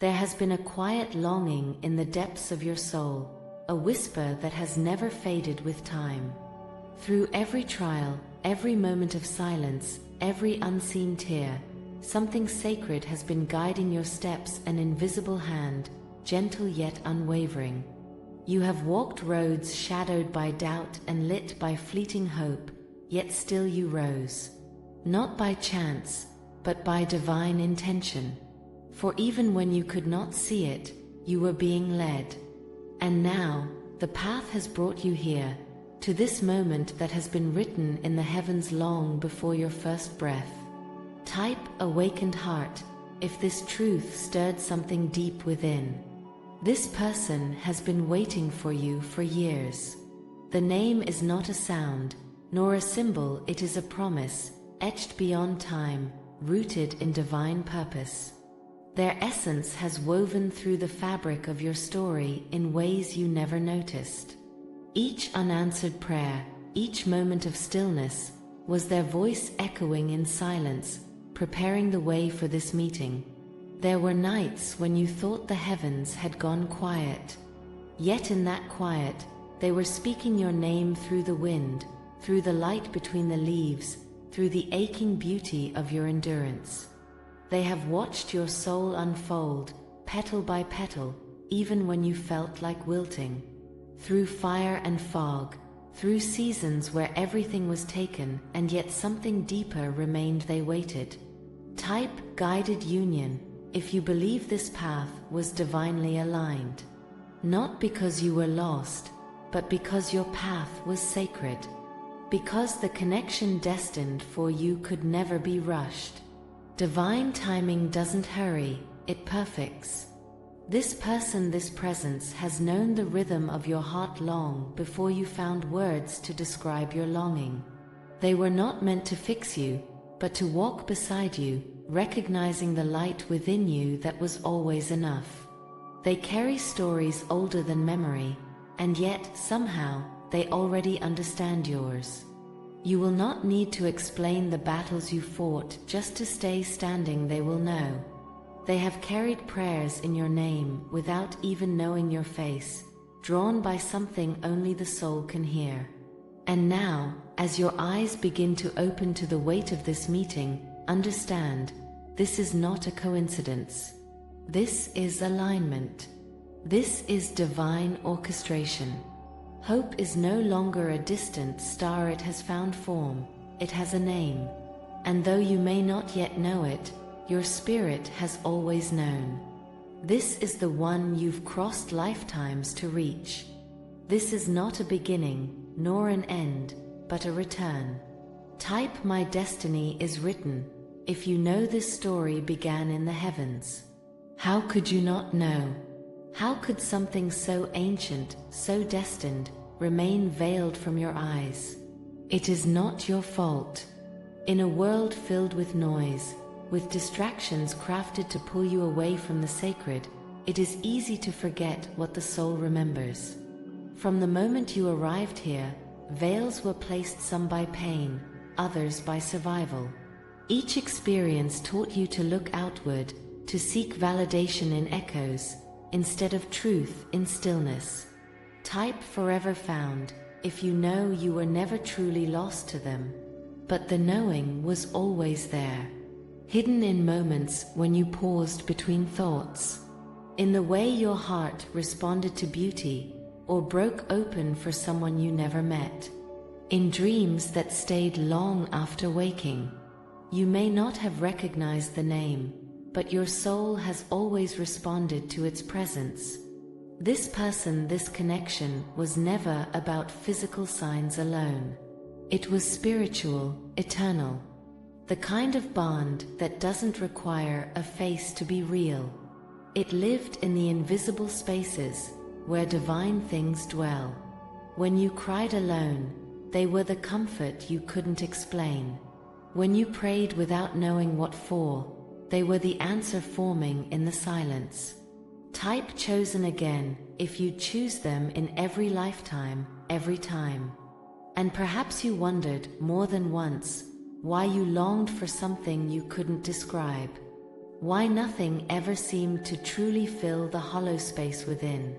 There has been a quiet longing in the depths of your soul, a whisper that has never faded with time. Through every trial, every moment of silence, every unseen tear, something sacred has been guiding your steps, an invisible hand, gentle yet unwavering. You have walked roads shadowed by doubt and lit by fleeting hope, yet still you rose. Not by chance, but by divine intention. For even when you could not see it, you were being led. And now, the path has brought you here, to this moment that has been written in the heavens long before your first breath. Type awakened heart, if this truth stirred something deep within. This person has been waiting for you for years. The name is not a sound, nor a symbol, it is a promise, etched beyond time, rooted in divine purpose. Their essence has woven through the fabric of your story in ways you never noticed. Each unanswered prayer, each moment of stillness, was their voice echoing in silence, preparing the way for this meeting. There were nights when you thought the heavens had gone quiet. Yet in that quiet, they were speaking your name through the wind, through the light between the leaves, through the aching beauty of your endurance. They have watched your soul unfold, petal by petal, even when you felt like wilting. Through fire and fog, through seasons where everything was taken and yet something deeper remained, they waited. Type guided union, if you believe this path was divinely aligned. Not because you were lost, but because your path was sacred. Because the connection destined for you could never be rushed. Divine timing doesn't hurry, it perfects. This person, this presence has known the rhythm of your heart long before you found words to describe your longing. They were not meant to fix you, but to walk beside you, recognizing the light within you that was always enough. They carry stories older than memory, and yet, somehow, they already understand yours. You will not need to explain the battles you fought just to stay standing, they will know. They have carried prayers in your name without even knowing your face, drawn by something only the soul can hear. And now, as your eyes begin to open to the weight of this meeting, understand, this is not a coincidence. This is alignment. This is divine orchestration. Hope is no longer a distant star, it has found form, it has a name. And though you may not yet know it, your spirit has always known. This is the one you've crossed lifetimes to reach. This is not a beginning, nor an end, but a return. Type my destiny is written, if you know this story began in the heavens. How could you not know? How could something so ancient, so destined, remain veiled from your eyes? It is not your fault. In a world filled with noise, with distractions crafted to pull you away from the sacred, it is easy to forget what the soul remembers. From the moment you arrived here, veils were placed, some by pain, others by survival. Each experience taught you to look outward, to seek validation in echoes, instead of truth in stillness. Type forever found, if you know you were never truly lost to them. But the knowing was always there, hidden in moments when you paused between thoughts. In the way your heart responded to beauty, or broke open for someone you never met. In dreams that stayed long after waking. You may not have recognized the name, but your soul has always responded to its presence. This person, this connection, was never about physical signs alone. It was spiritual, eternal. The kind of bond that doesn't require a face to be real. It lived in the invisible spaces, where divine things dwell. When you cried alone, they were the comfort you couldn't explain. When you prayed without knowing what for, they were the answer forming in the silence. Type chosen again, if you'd choose them in every lifetime, every time. And perhaps you wondered, more than once, why you longed for something you couldn't describe. Why nothing ever seemed to truly fill the hollow space within?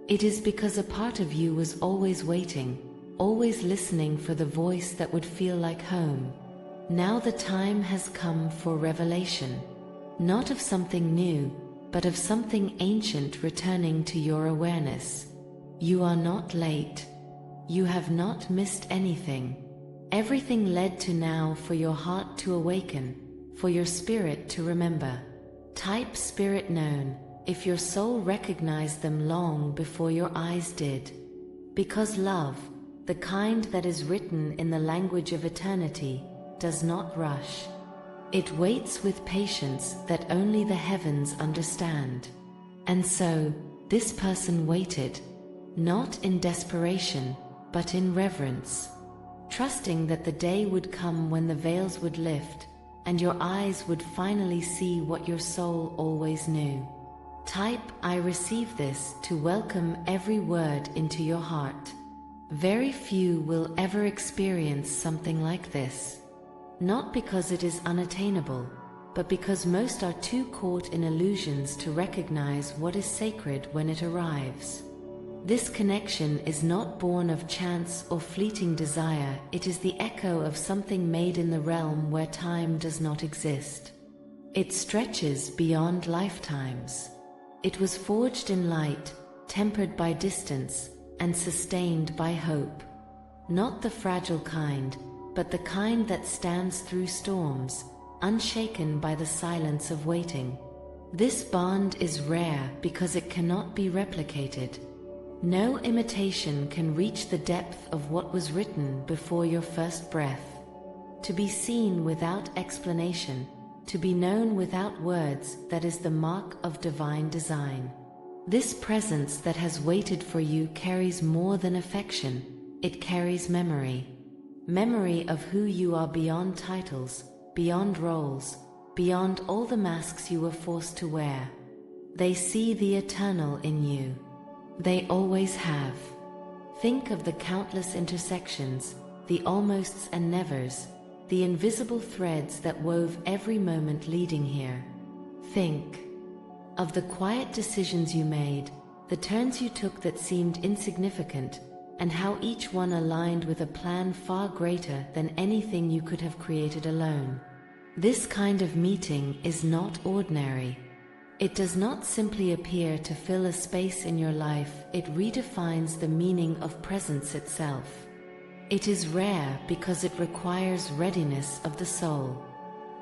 It is because a part of you was always waiting, always listening for the voice that would feel like home. Now the time has come for revelation, not of something new, but of something ancient returning to your awareness. You are not late. You have not missed anything. Everything led to now for your heart to awaken, for your spirit to remember. Type spirit known, if your soul recognized them long before your eyes did. Because love, the kind that is written in the language of eternity, does not rush. It waits with patience that only the heavens understand. And so, this person waited, not in desperation, but in reverence, trusting that the day would come when the veils would lift, and your eyes would finally see what your soul always knew. Type I receive this to welcome every word into your heart. Very few will ever experience something like this. Not because it is unattainable, but because most are too caught in illusions to recognize what is sacred when it arrives. This connection is not born of chance or fleeting desire, it is the echo of something made in the realm where time does not exist. It stretches beyond lifetimes. It was forged in light, tempered by distance, and sustained by hope. Not the fragile kind, but the kind that stands through storms, unshaken by the silence of waiting. This bond is rare because it cannot be replicated. No imitation can reach the depth of what was written before your first breath. To be seen without explanation, to be known without words, that is the mark of divine design. This presence that has waited for you carries more than affection, it carries memory. Memory of who you are beyond titles, beyond roles, beyond all the masks you were forced to wear. They see the eternal in you. They always have. Think of the countless intersections, the almosts and nevers, the invisible threads that wove every moment leading here. Think of the quiet decisions you made, the turns you took that seemed insignificant, and how each one aligned with a plan far greater than anything you could have created alone. This kind of meeting is not ordinary. It does not simply appear to fill a space in your life, it redefines the meaning of presence itself. It is rare because it requires readiness of the soul.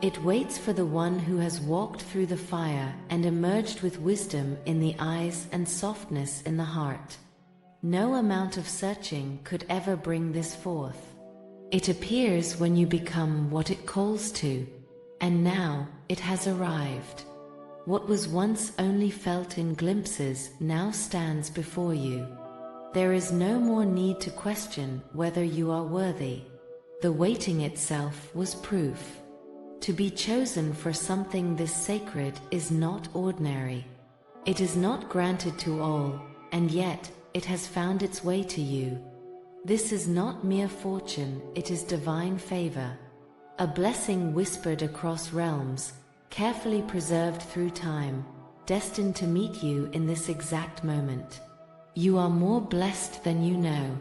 It waits for the one who has walked through the fire and emerged with wisdom in the eyes and softness in the heart. No amount of searching could ever bring this forth. It appears when you become what it calls to, and now it has arrived. What was once only felt in glimpses now stands before you. There is no more need to question whether you are worthy. The waiting itself was proof. To be chosen for something this sacred is not ordinary. It is not granted to all, and yet it has found its way to you. This is not mere fortune, it is divine favor. A blessing whispered across realms, carefully preserved through time, destined to meet you in this exact moment. You are more blessed than you know,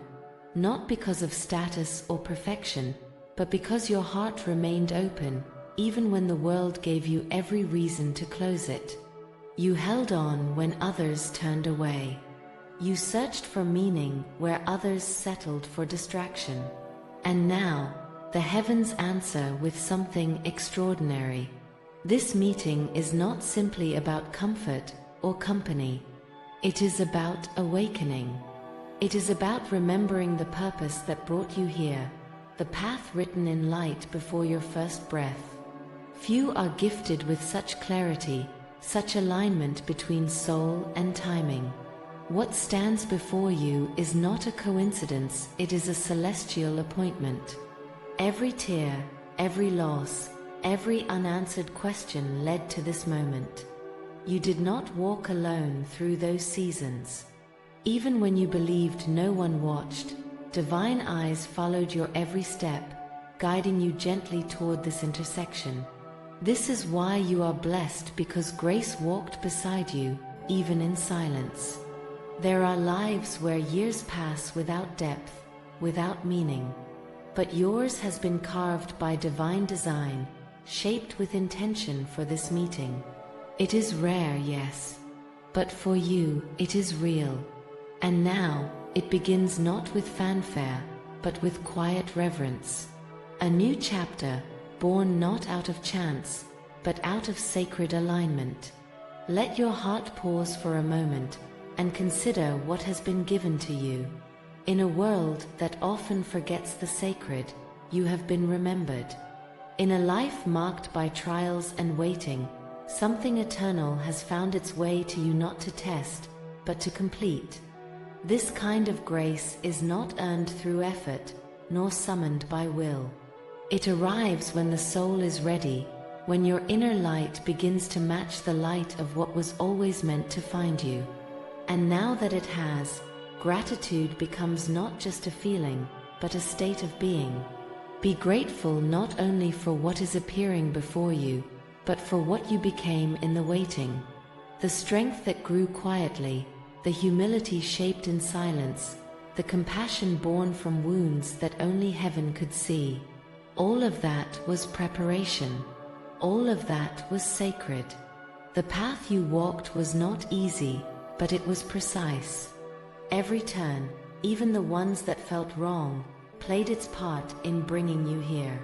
not because of status or perfection, but because your heart remained open, even when the world gave you every reason to close it. You held on when others turned away. You searched for meaning where others settled for distraction. And now, the heavens answer with something extraordinary. This meeting is not simply about comfort or company. It is about awakening. It is about remembering the purpose that brought you here, the path written in light before your first breath. Few are gifted with such clarity, such alignment between soul and timing. What stands before you is not a coincidence, it is a celestial appointment. Every tear, every loss, every unanswered question led to this moment. You did not walk alone through those seasons. Even when you believed no one watched, divine eyes followed your every step, guiding you gently toward this intersection. This is why you are blessed, because grace walked beside you, even in silence. There are lives where years pass without depth, without meaning. But yours has been carved by divine design, shaped with intention for this meeting. It is rare, yes, but for you, it is real. And now, it begins not with fanfare, but with quiet reverence. A new chapter, born not out of chance, but out of sacred alignment. Let your heart pause for a moment, and consider what has been given to you. In a world that often forgets the sacred, you have been remembered. In a life marked by trials and waiting, something eternal has found its way to you, not to test, but to complete. This kind of grace is not earned through effort, nor summoned by will. It arrives when the soul is ready, when your inner light begins to match the light of what was always meant to find you. And now that it has, gratitude becomes not just a feeling, but a state of being. Be grateful not only for what is appearing before you, but for what you became in the waiting. The strength that grew quietly, the humility shaped in silence, the compassion born from wounds that only heaven could see. All of that was preparation. All of that was sacred. The path you walked was not easy, but it was precise. Every turn, even the ones that felt wrong, played its part in bringing you here.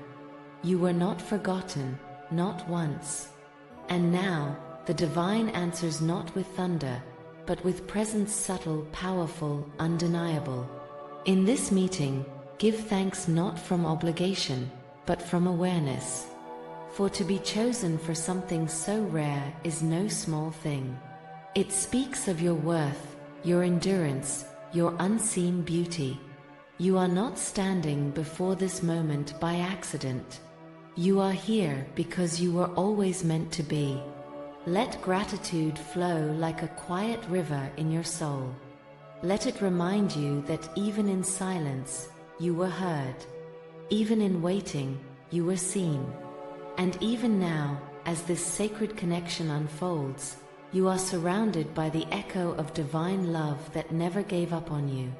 You were not forgotten, not once. And now, the divine answers not with thunder, but with presence subtle, powerful, undeniable. In this meeting, give thanks not from obligation, but from awareness. For to be chosen for something so rare is no small thing. It speaks of your worth, your endurance, your unseen beauty. You are not standing before this moment by accident. You are here because you were always meant to be. Let gratitude flow like a quiet river in your soul. Let it remind you that even in silence, you were heard. Even in waiting, you were seen. And even now, as this sacred connection unfolds, you are surrounded by the echo of divine love that never gave up on you.